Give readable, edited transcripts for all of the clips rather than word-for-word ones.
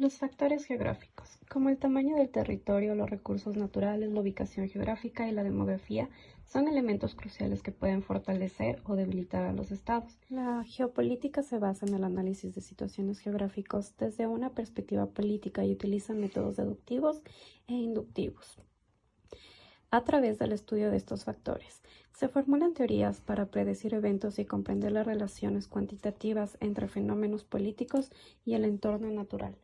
Los factores geográficos, como el tamaño del territorio, los recursos naturales, la ubicación geográfica y la demografía, son elementos cruciales que pueden fortalecer o debilitar a los estados. La geopolítica se basa en el análisis de situaciones geográficas desde una perspectiva política y utiliza métodos deductivos e inductivos. A través del estudio de estos factores, se formulan teorías para predecir eventos y comprender las relaciones cuantitativas entre fenómenos políticos y el entorno natural.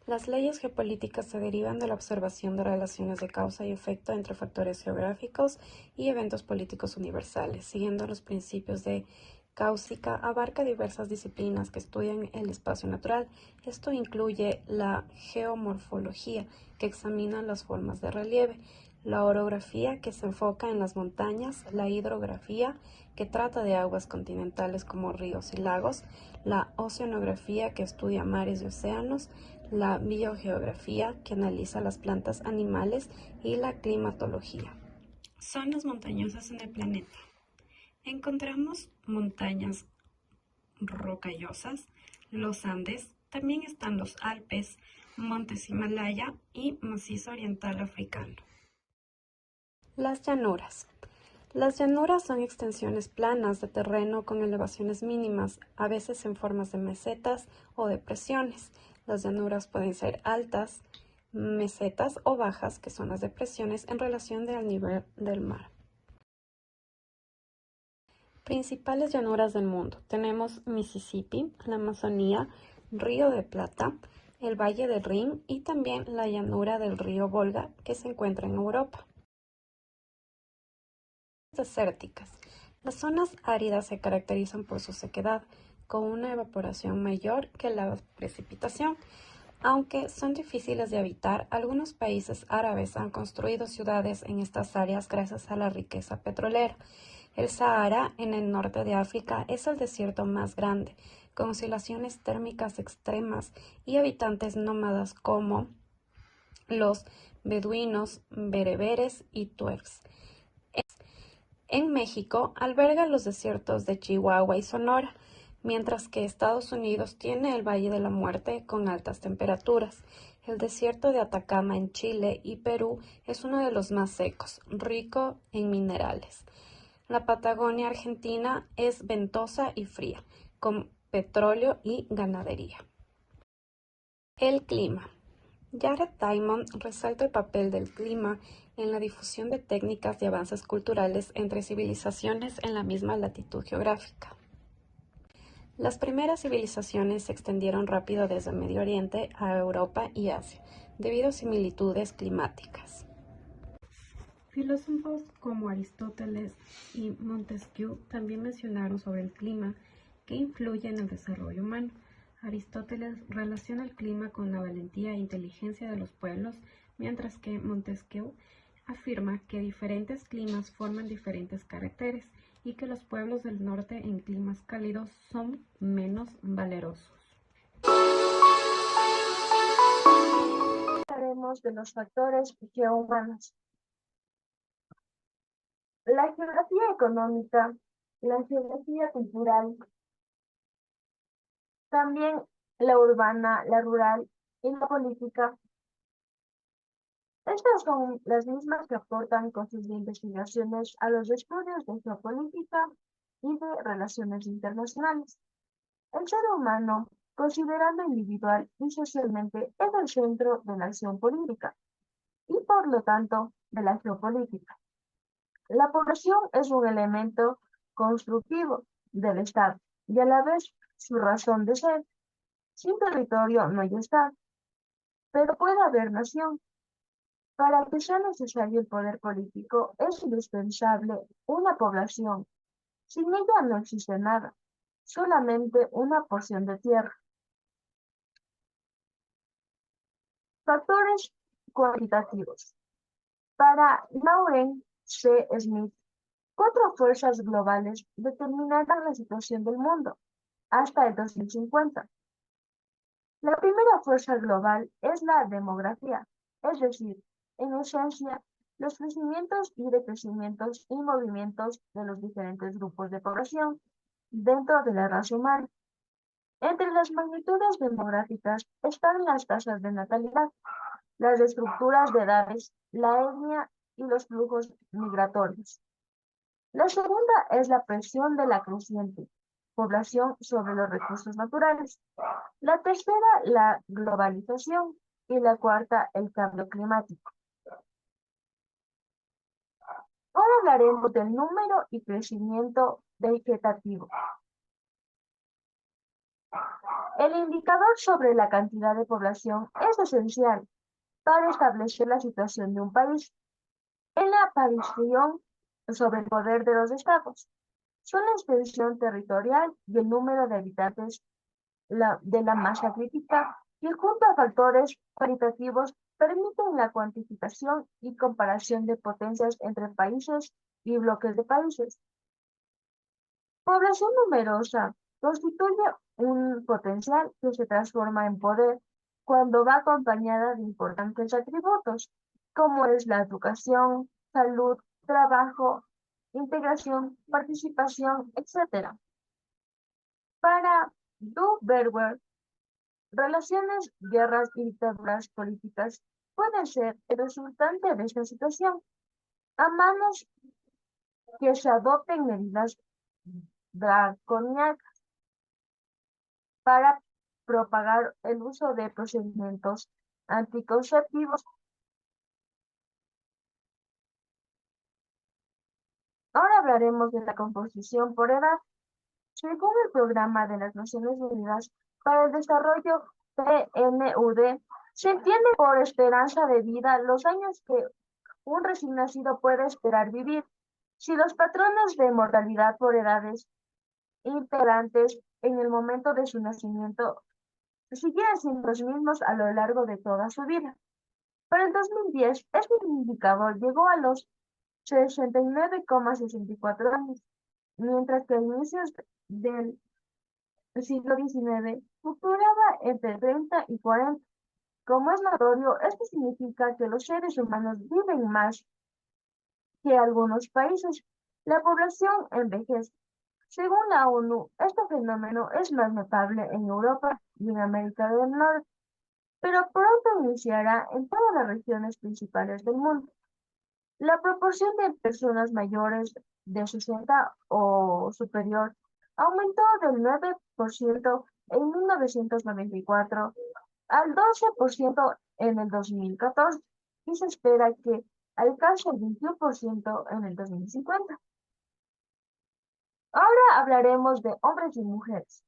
Las leyes geopolíticas se derivan de la observación de relaciones de causa y efecto entre factores geográficos y eventos políticos universales. Siguiendo los principios de cáusica, abarca diversas disciplinas que estudian el espacio natural. Esto incluye la geomorfología, que examina las formas de relieve, la orografía, que se enfoca en las montañas, la hidrografía, que trata de aguas continentales como ríos y lagos, la oceanografía, que estudia mares y océanos, la biogeografía, que analiza las plantas, animales, y la climatología. Zonas montañosas en el planeta. Encontramos montañas rocallosas, los Andes, también están los Alpes, montes Himalaya y macizo oriental africano. Las llanuras. Las llanuras son extensiones planas de terreno con elevaciones mínimas, a veces en formas de mesetas o depresiones. Las llanuras pueden ser altas, mesetas o bajas, que son las depresiones en relación al nivel del mar. Principales llanuras del mundo. Tenemos Mississippi, la Amazonía, Río de Plata, el Valle del Rin y también la llanura del río Volga, que se encuentra en Europa. Desérticas. Las zonas áridas se caracterizan por su sequedad, con una evaporación mayor que la precipitación. Aunque son difíciles de habitar, algunos países árabes han construido ciudades en estas áreas gracias a la riqueza petrolera. El Sahara, en el norte de África, es el desierto más grande, con oscilaciones térmicas extremas y habitantes nómadas como los beduinos, bereberes y tuareg. En México alberga los desiertos de Chihuahua y Sonora, mientras que Estados Unidos tiene el Valle de la Muerte con altas temperaturas. El desierto de Atacama en Chile y Perú es uno de los más secos, rico en minerales. La Patagonia Argentina es ventosa y fría, con petróleo y ganadería. El clima. Jared Diamond resalta el papel del clima en la difusión de técnicas y avances culturales entre civilizaciones en la misma latitud geográfica. Las primeras civilizaciones se extendieron rápido desde Medio Oriente a Europa y Asia, debido a similitudes climáticas. Filósofos como Aristóteles y Montesquieu también mencionaron sobre el clima que influye en el desarrollo humano. Aristóteles relaciona el clima con la valentía e inteligencia de los pueblos, mientras que Montesquieu afirma que diferentes climas forman diferentes caracteres y que los pueblos del norte en climas cálidos son menos valerosos. Hablaremos de los factores geohumanos. La geografía económica, la geografía cultural, también la urbana, la rural y la política. Estas son las mismas que aportan con sus investigaciones a los estudios de geopolítica y de relaciones internacionales. El ser humano, considerando individual y socialmente, es el centro de la acción política y, por lo tanto, de la geopolítica. La población es un elemento constructivo del Estado y a la vez su razón de ser. Sin territorio no hay Estado, pero puede haber nación. Para que sea necesario el poder político es indispensable una población. Sin ella no existe nada, solamente una porción de tierra. Factores cuantitativos. Para Lauren C. Smith, 4 fuerzas globales determinarán la situación del mundo hasta el 2050. La primera fuerza global es la demografía, es decir, en esencia, los crecimientos y decrecimientos y movimientos de los diferentes grupos de población dentro de la raza humana. Entre las magnitudes demográficas están las tasas de natalidad, las estructuras de edades, la etnia y los flujos migratorios. La segunda es la presión de la creciente población sobre los recursos naturales. La tercera, la globalización. Y la cuarta, el cambio climático. Ahora hablaremos del número y crecimiento vegetativo. El indicador sobre la cantidad de población es esencial para establecer la situación de un país. En la aparición sobre el poder de los estados son la extensión territorial y el número de habitantes de la masa crítica, que junto a factores cualitativos permiten la cuantificación y comparación de potencias entre países y bloques de países. Población numerosa constituye un potencial que se transforma en poder cuando va acompañada de importantes atributos, como es la educación, salud, trabajo, integración, participación, etc. Para Berger, relaciones, guerras y dictaduras políticas pueden ser el resultante de esta situación, a manos que se adopten medidas draconianas para propagar el uso de procedimientos anticonceptivos. Ahora hablaremos de la composición por edad. Según el Programa de las Naciones Unidas para el Desarrollo PNUD, se entiende por esperanza de vida los años que un recién nacido puede esperar vivir. Si los patrones de mortalidad por edades imperantes en el momento de su nacimiento siguieran siendo los mismos a lo largo de toda su vida. Para el 2010, este indicador llegó a los 69,64 años, mientras que a inicios del siglo XIX fluctuaba entre 30 y 40. Como es notorio, esto significa que los seres humanos viven más que algunos países. La población envejece. Según la ONU, este fenómeno es más notable en Europa y en América del Norte, pero pronto iniciará en todas las regiones principales del mundo. La proporción de personas mayores de 60 o superior aumentó del 9% en 1994 al 12% en el 2014 y se espera que alcance el 21% en el 2050. Ahora hablaremos de hombres y mujeres.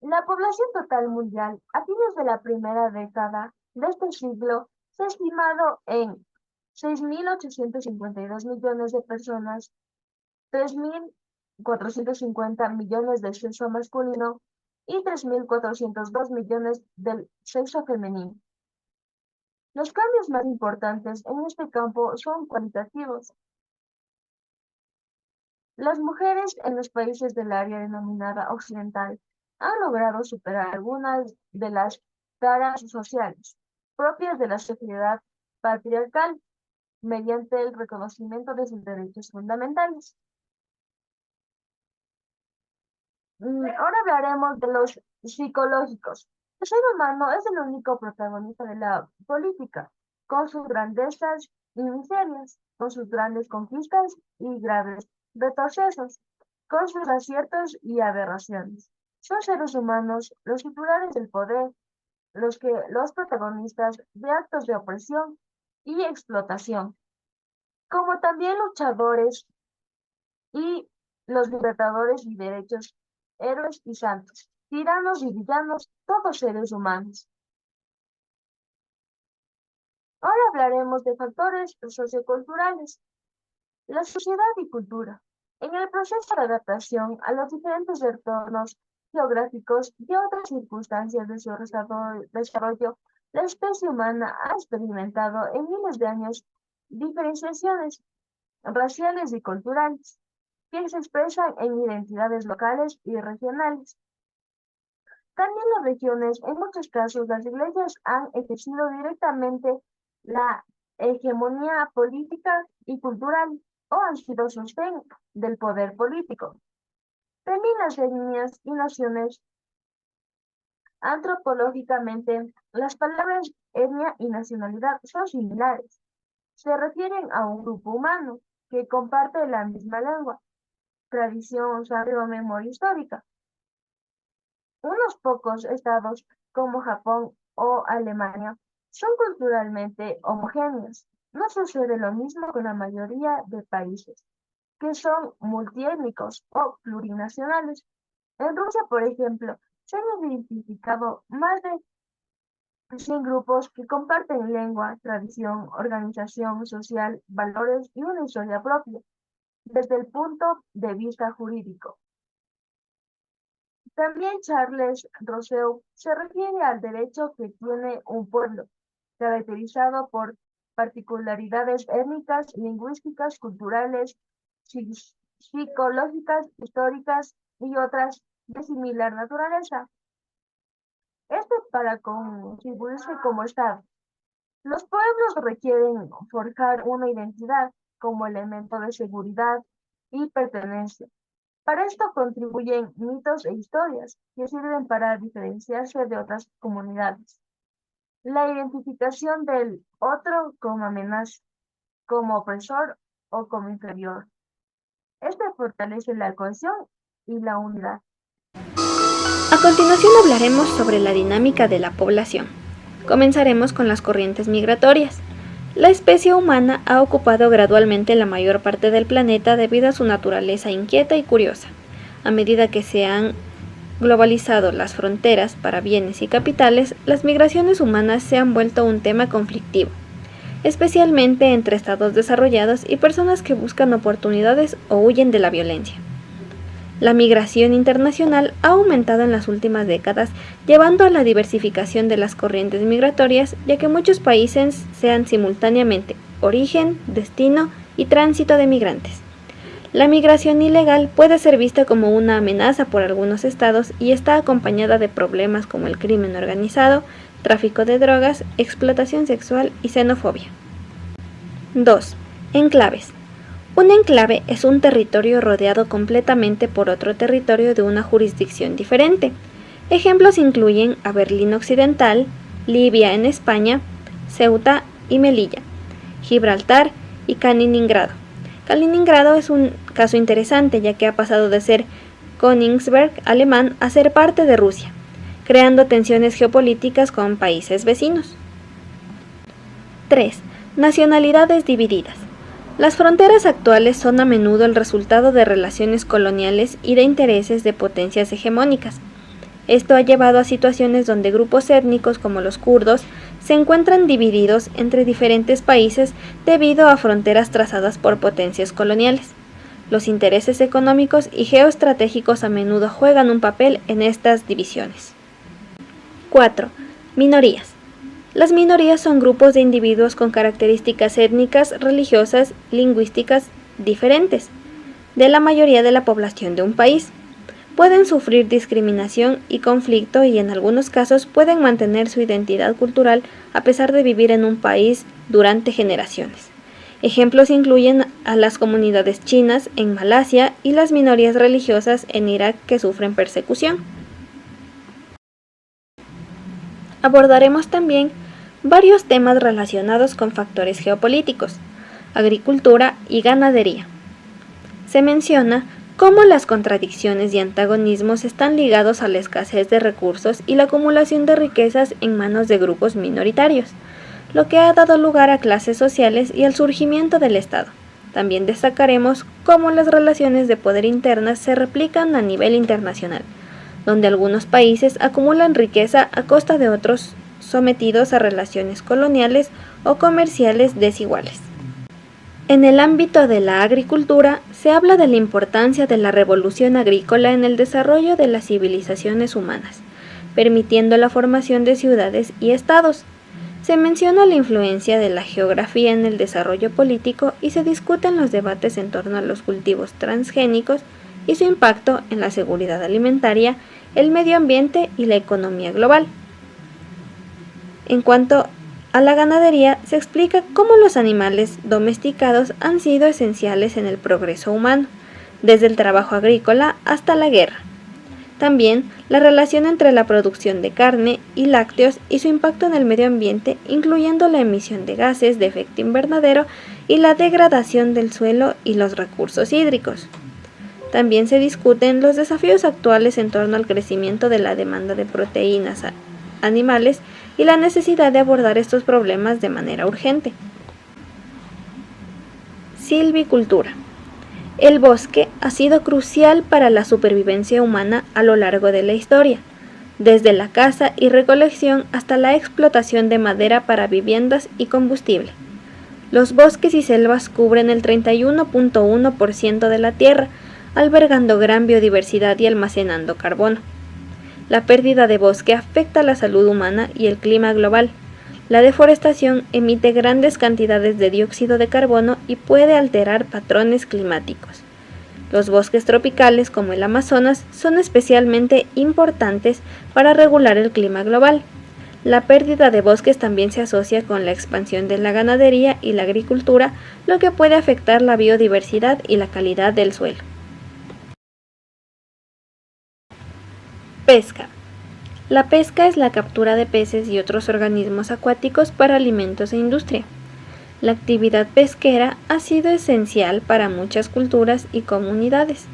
La población total mundial a fines de la primera década de este siglo se ha estimado en 6.852 millones de personas, 3.450 millones del sexo masculino y 3.402 millones del sexo femenino. Los cambios más importantes en este campo son cualitativos. Las mujeres en los países del área denominada occidental han logrado superar algunas de las taras sociales propias de la sociedad patriarcal mediante el reconocimiento de sus derechos fundamentales. Ahora hablaremos de los psicológicos. El ser humano es el único protagonista de la política, con sus grandezas y miserias, con sus grandes conquistas y graves retrocesos, con sus aciertos y aberraciones. Son seres humanos los titulares del poder, los protagonistas de actos de opresión y explotación, como también luchadores y los libertadores y derechos, héroes y santos, tiranos y villanos, todos seres humanos. Ahora hablaremos de factores socioculturales, la sociedad y cultura. En el proceso de adaptación a los diferentes entornos geográficos y otras circunstancias de su desarrollo, la especie humana ha experimentado en miles de años diferenciaciones raciales y culturales que se expresan en identidades locales y regionales. También las regiones, en muchos casos, las iglesias han ejercido directamente la hegemonía política y cultural o han sido sostén del poder político. También las etnias y naciones Antropológicamente, las palabras etnia y nacionalidad son similares. Se refieren a un grupo humano que comparte la misma lengua, tradición, saber o memoria histórica. Unos pocos estados, como Japón o Alemania, son culturalmente homogéneos. No sucede lo mismo con la mayoría de países, que son multiétnicos o plurinacionales. En Rusia, por ejemplo, se han identificado más de 100 grupos que comparten lengua, tradición, organización social, valores y una historia propia, desde el punto de vista jurídico. También Charles Rousseau se refiere al derecho que tiene un pueblo, caracterizado por particularidades étnicas, lingüísticas, culturales, psicológicas, históricas y otras de similar naturaleza. Esto para contribuirse como Estado. Los pueblos requieren forjar una identidad como elemento de seguridad y pertenencia. Para esto contribuyen mitos e historias que sirven para diferenciarse de otras comunidades. La identificación del otro como amenaza, como opresor o como inferior. Esto fortalece la cohesión y la unidad. A continuación hablaremos sobre la dinámica de la población. Comenzaremos con las corrientes migratorias. La especie humana ha ocupado gradualmente la mayor parte del planeta debido a su naturaleza inquieta y curiosa. A medida que se han globalizado las fronteras para bienes y capitales, las migraciones humanas se han vuelto un tema conflictivo, especialmente entre estados desarrollados y personas que buscan oportunidades o huyen de la violencia. La migración internacional ha aumentado en las últimas décadas, llevando a la diversificación de las corrientes migratorias, ya que muchos países sean simultáneamente origen, destino y tránsito de migrantes. La migración ilegal puede ser vista como una amenaza por algunos estados y está acompañada de problemas como el crimen organizado, tráfico de drogas, explotación sexual y xenofobia. 2. Enclaves. Un enclave es un territorio rodeado completamente por otro territorio de una jurisdicción diferente. Ejemplos incluyen a Berlín Occidental, Libia en España, Ceuta y Melilla, Gibraltar y Kaliningrado. Kaliningrado es un caso interesante ya que ha pasado de ser Königsberg alemán a ser parte de Rusia, creando tensiones geopolíticas con países vecinos. 3. Nacionalidades divididas. Las fronteras actuales son a menudo el resultado de relaciones coloniales y de intereses de potencias hegemónicas. Esto ha llevado a situaciones donde grupos étnicos como los kurdos se encuentran divididos entre diferentes países debido a fronteras trazadas por potencias coloniales. Los intereses económicos y geoestratégicos a menudo juegan un papel en estas divisiones. 4. Minorías. Las minorías son grupos de individuos con características étnicas, religiosas, lingüísticas diferentes de la mayoría de la población de un país. Pueden sufrir discriminación y conflicto y en algunos casos pueden mantener su identidad cultural a pesar de vivir en un país durante generaciones. Ejemplos incluyen a las comunidades chinas en Malasia y las minorías religiosas en Irak que sufren persecución. Abordaremos también varios temas relacionados con factores geopolíticos, agricultura y ganadería. Se menciona cómo las contradicciones y antagonismos están ligados a la escasez de recursos y la acumulación de riquezas en manos de grupos minoritarios, lo que ha dado lugar a clases sociales y al surgimiento del Estado. También destacaremos cómo las relaciones de poder internas se replican a nivel internacional, donde algunos países acumulan riqueza a costa de otros sometidos a relaciones coloniales o comerciales desiguales. En el ámbito de la agricultura, se habla de la importancia de la revolución agrícola en el desarrollo de las civilizaciones humanas, permitiendo la formación de ciudades y estados. Se menciona la influencia de la geografía en el desarrollo político y se discuten los debates en torno a los cultivos transgénicos y su impacto en la seguridad alimentaria, el medio ambiente y la economía global. En cuanto a la ganadería, se explica cómo los animales domesticados han sido esenciales en el progreso humano, desde el trabajo agrícola hasta la guerra. También la relación entre la producción de carne y lácteos y su impacto en el medio ambiente, incluyendo la emisión de gases de efecto invernadero y la degradación del suelo y los recursos hídricos. También se discuten los desafíos actuales en torno al crecimiento de la demanda de proteínas animales y la necesidad de abordar estos problemas de manera urgente. Silvicultura. El bosque ha sido crucial para la supervivencia humana a lo largo de la historia, desde la caza y recolección hasta la explotación de madera para viviendas y combustible. Los bosques y selvas cubren el 31.1% de la Tierra, albergando gran biodiversidad y almacenando carbono. La pérdida de bosque afecta a la salud humana y el clima global. La deforestación emite grandes cantidades de dióxido de carbono y puede alterar patrones climáticos. Los bosques tropicales, como el Amazonas, son especialmente importantes para regular el clima global. La pérdida de bosques también se asocia con la expansión de la ganadería y la agricultura, lo que puede afectar la biodiversidad y la calidad del suelo. Pesca. La pesca es la captura de peces y otros organismos acuáticos para alimentos e industria. La actividad pesquera ha sido esencial para muchas culturas y comunidades.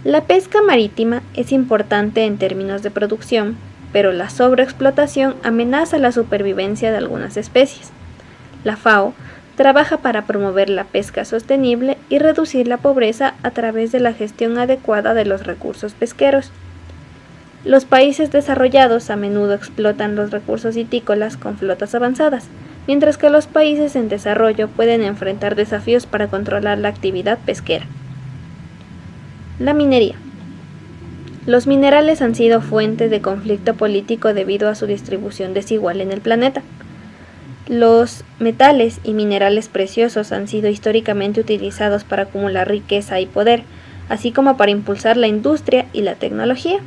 La pesca marítima es importante en términos de producción, pero la sobreexplotación amenaza la supervivencia de algunas especies. La FAO trabaja para promover la pesca sostenible y reducir la pobreza a través de la gestión adecuada de los recursos pesqueros. Los países desarrollados a menudo explotan los recursos vitícolas con flotas avanzadas, mientras que los países en desarrollo pueden enfrentar desafíos para controlar la actividad pesquera. La minería. Los minerales han sido fuente de conflicto político debido a su distribución desigual en el planeta. Los metales y minerales preciosos han sido históricamente utilizados para acumular riqueza y poder, así como para impulsar la industria y la tecnología.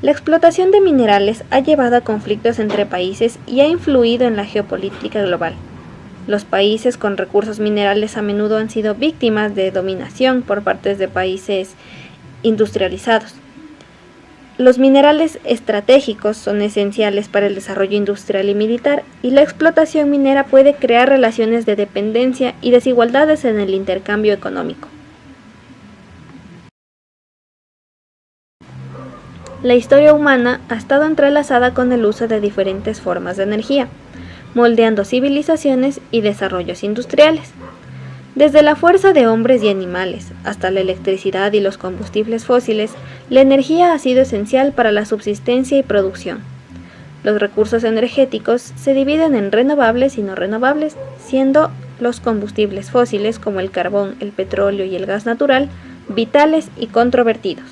La explotación de minerales ha llevado a conflictos entre países y ha influido en la geopolítica global. Los países con recursos minerales a menudo han sido víctimas de dominación por parte de países industrializados. Los minerales estratégicos son esenciales para el desarrollo industrial y militar, y la explotación minera puede crear relaciones de dependencia y desigualdades en el intercambio económico. La historia humana ha estado entrelazada con el uso de diferentes formas de energía, moldeando civilizaciones y desarrollos industriales. Desde la fuerza de hombres y animales hasta la electricidad y los combustibles fósiles, la energía ha sido esencial para la subsistencia y producción. Los recursos energéticos se dividen en renovables y no renovables, siendo los combustibles fósiles como el carbón, el petróleo y el gas natural vitales y controvertidos.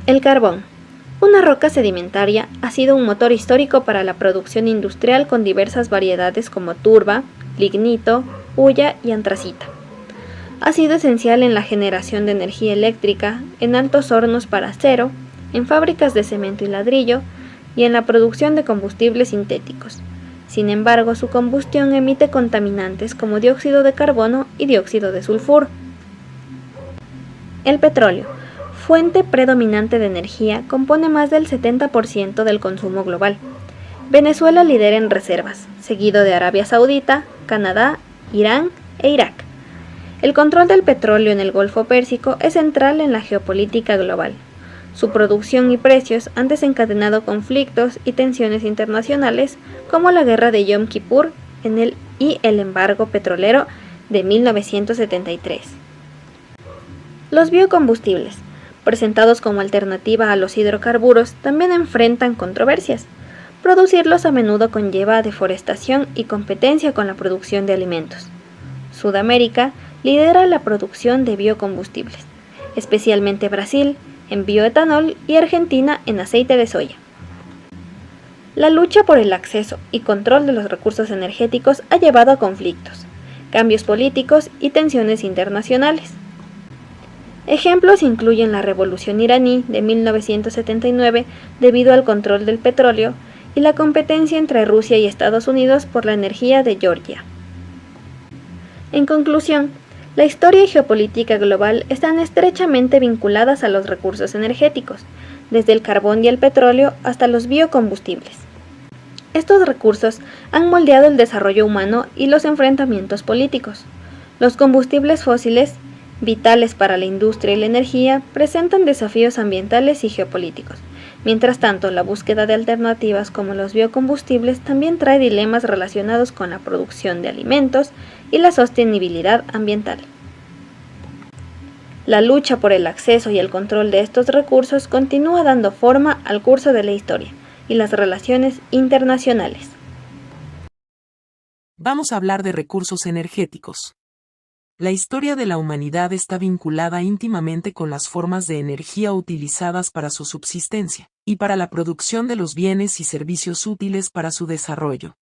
El carbón. Una roca sedimentaria ha sido un motor histórico para la producción industrial con diversas variedades como turba, lignito, hulla y antracita. Ha sido esencial en la generación de energía eléctrica, en altos hornos para acero, en fábricas de cemento y ladrillo y en la producción de combustibles sintéticos. Sin embargo, su combustión emite contaminantes como dióxido de carbono y dióxido de sulfuro. El petróleo, fuente predominante de energía, compone más del 70% del consumo global. Venezuela lidera en reservas, seguido de Arabia Saudita, Canadá, Irán e Irak. El control del petróleo en el Golfo Pérsico es central en la geopolítica global. Su producción y precios han desencadenado conflictos y tensiones internacionales, como la guerra de Yom Kippur y el embargo petrolero de 1973. Los biocombustibles, presentados como alternativa a los hidrocarburos, también enfrentan controversias. Producirlos a menudo conlleva deforestación y competencia con la producción de alimentos. Sudamérica lidera la producción de biocombustibles, especialmente Brasil en bioetanol y Argentina en aceite de soya. La lucha por el acceso y control de los recursos energéticos ha llevado a conflictos, cambios políticos y tensiones internacionales. Ejemplos incluyen la Revolución iraní de 1979 debido al control del petróleo y la competencia entre Rusia y Estados Unidos por la energía de Georgia. En conclusión, La historia y geopolítica global están estrechamente vinculadas a los recursos energéticos, desde el carbón y el petróleo hasta los biocombustibles. Estos recursos han moldeado el desarrollo humano y los enfrentamientos políticos. Los combustibles fósiles, vitales para la industria y la energía, presentan desafíos ambientales y geopolíticos. Mientras tanto, la búsqueda de alternativas como los biocombustibles también trae dilemas relacionados con la producción de alimentos y la sostenibilidad ambiental. La lucha por el acceso y el control de estos recursos continúa dando forma al curso de la historia y las relaciones internacionales. Vamos a hablar de recursos energéticos. La historia de la humanidad está vinculada íntimamente con las formas de energía utilizadas para su subsistencia, y para la producción de los bienes y servicios útiles para su desarrollo.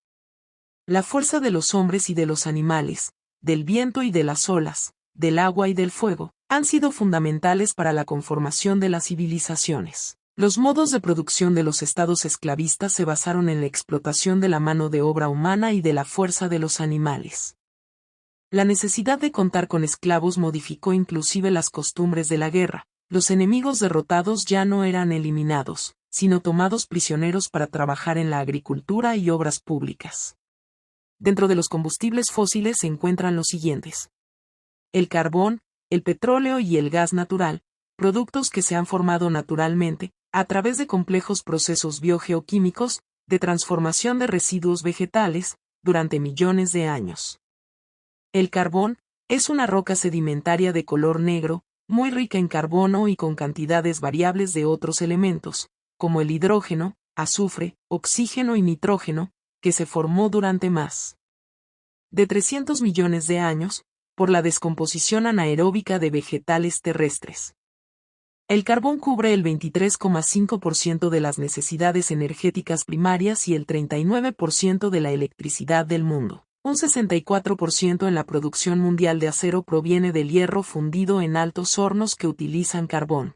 La fuerza de los hombres y de los animales, del viento y de las olas, del agua y del fuego, han sido fundamentales para la conformación de las civilizaciones. Los modos de producción de los estados esclavistas se basaron en la explotación de la mano de obra humana y de la fuerza de los animales. La necesidad de contar con esclavos modificó inclusive las costumbres de la guerra. Los enemigos derrotados ya no eran eliminados, sino tomados prisioneros para trabajar en la agricultura y obras públicas. Dentro de los combustibles fósiles se encuentran los siguientes: el carbón, el petróleo y el gas natural, productos que se han formado naturalmente, a través de complejos procesos biogeoquímicos, de transformación de residuos vegetales, durante millones de años. El carbón es una roca sedimentaria de color negro, muy rica en carbono y con cantidades variables de otros elementos, como el hidrógeno, azufre, oxígeno y nitrógeno, que se formó durante más de 300 millones de años, por la descomposición anaeróbica de vegetales terrestres. El carbón cubre el 23,5% de las necesidades energéticas primarias y el 39% de la electricidad del mundo. Un 64% en la producción mundial de acero proviene del hierro fundido en altos hornos que utilizan carbón.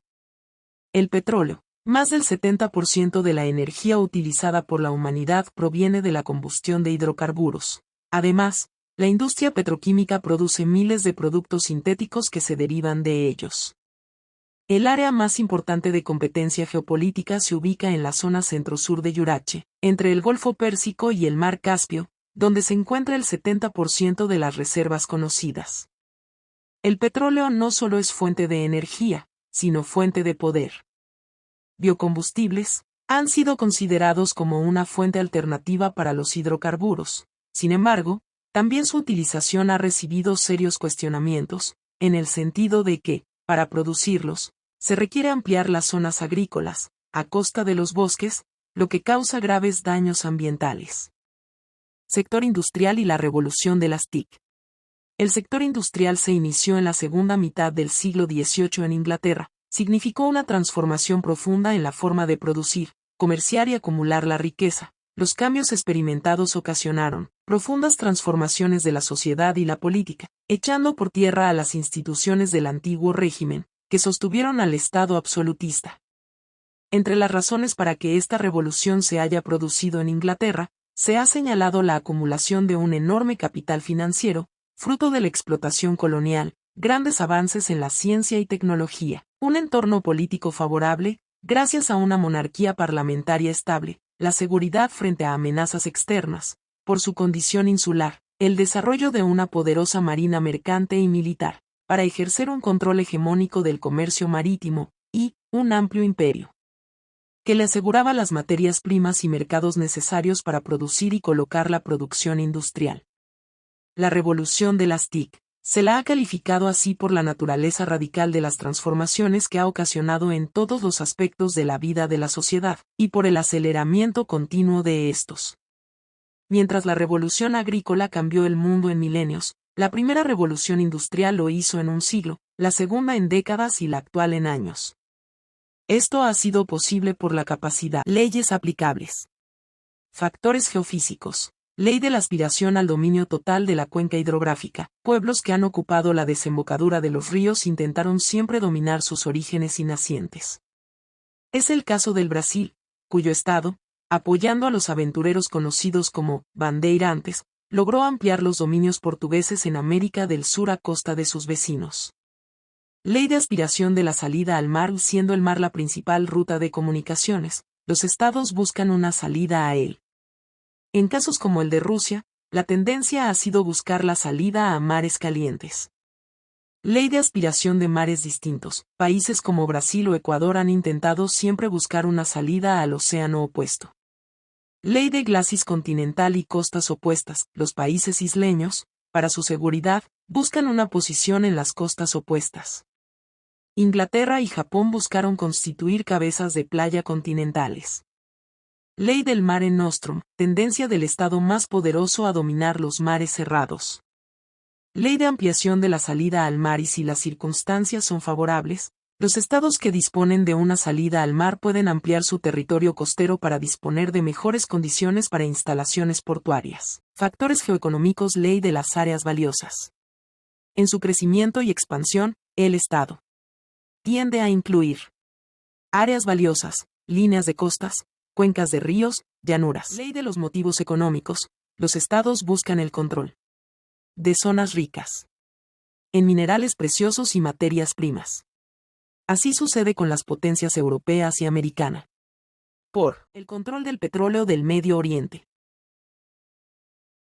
El petróleo. Más del 70% de la energía utilizada por la humanidad proviene de la combustión de hidrocarburos. Además, la industria petroquímica produce miles de productos sintéticos que se derivan de ellos. El área más importante de competencia geopolítica se ubica en la zona centro-sur de Yurache, entre el Golfo Pérsico y el Mar Caspio, donde se encuentra el 70% de las reservas conocidas. El petróleo no solo es fuente de energía, sino fuente de poder. Biocombustibles han sido considerados como una fuente alternativa para los hidrocarburos. Sin embargo, también su utilización ha recibido serios cuestionamientos, en el sentido de que, para producirlos, se requiere ampliar las zonas agrícolas, a costa de los bosques, lo que causa graves daños ambientales. Sector industrial y la revolución de las TIC. El sector industrial se inició en la segunda mitad del siglo XVIII en Inglaterra. Significó una transformación profunda en la forma de producir, comerciar y acumular la riqueza. Los cambios experimentados ocasionaron profundas transformaciones de la sociedad y la política, echando por tierra a las instituciones del antiguo régimen, que sostuvieron al Estado absolutista. Entre las razones para que esta revolución se haya producido en Inglaterra, se ha señalado la acumulación de un enorme capital financiero, fruto de la explotación colonial, grandes avances en la ciencia y tecnología, un entorno político favorable, gracias a una monarquía parlamentaria estable, la seguridad frente a amenazas externas, por su condición insular, el desarrollo de una poderosa marina mercante y militar, para ejercer un control hegemónico del comercio marítimo, y un amplio imperio que le aseguraba las materias primas y mercados necesarios para producir y colocar la producción industrial. La revolución de las TIC se la ha calificado así por la naturaleza radical de las transformaciones que ha ocasionado en todos los aspectos de la vida de la sociedad, y por el aceleramiento continuo de estos. Mientras la revolución agrícola cambió el mundo en milenios, la primera revolución industrial lo hizo en un siglo, la segunda en décadas y la actual en años. Esto ha sido posible por la capacidad. Leyes aplicables. Factores geofísicos. Ley de la aspiración al dominio total de la cuenca hidrográfica. Pueblos que han ocupado la desembocadura de los ríos intentaron siempre dominar sus orígenes y nacientes. Es el caso del Brasil, cuyo Estado, apoyando a los aventureros conocidos como bandeirantes, logró ampliar los dominios portugueses en América del Sur a costa de sus vecinos. Ley de aspiración de la salida al mar. Siendo el mar la principal ruta de comunicaciones, los estados buscan una salida a él. En casos como el de Rusia, la tendencia ha sido buscar la salida a mares calientes. Ley de aspiración de mares distintos. Países como Brasil o Ecuador han intentado siempre buscar una salida al océano opuesto. Ley de glacis continental y costas opuestas. Los países isleños, para su seguridad, buscan una posición en las costas opuestas. Inglaterra y Japón buscaron constituir cabezas de playa continentales. Ley del Mare Nostrum, tendencia del estado más poderoso a dominar los mares cerrados. Ley de ampliación de la salida al mar. Y si las circunstancias son favorables, los estados que disponen de una salida al mar pueden ampliar su territorio costero para disponer de mejores condiciones para instalaciones portuarias. Factores geoeconómicos. Ley de las áreas valiosas. En su crecimiento y expansión, el estado tiende a incluir áreas valiosas, líneas de costas, cuencas de ríos, llanuras. Ley de los motivos económicos. Los estados buscan el control de zonas ricas en minerales preciosos y materias primas. Así sucede con las potencias europeas y americana. Por el control del petróleo del Medio Oriente.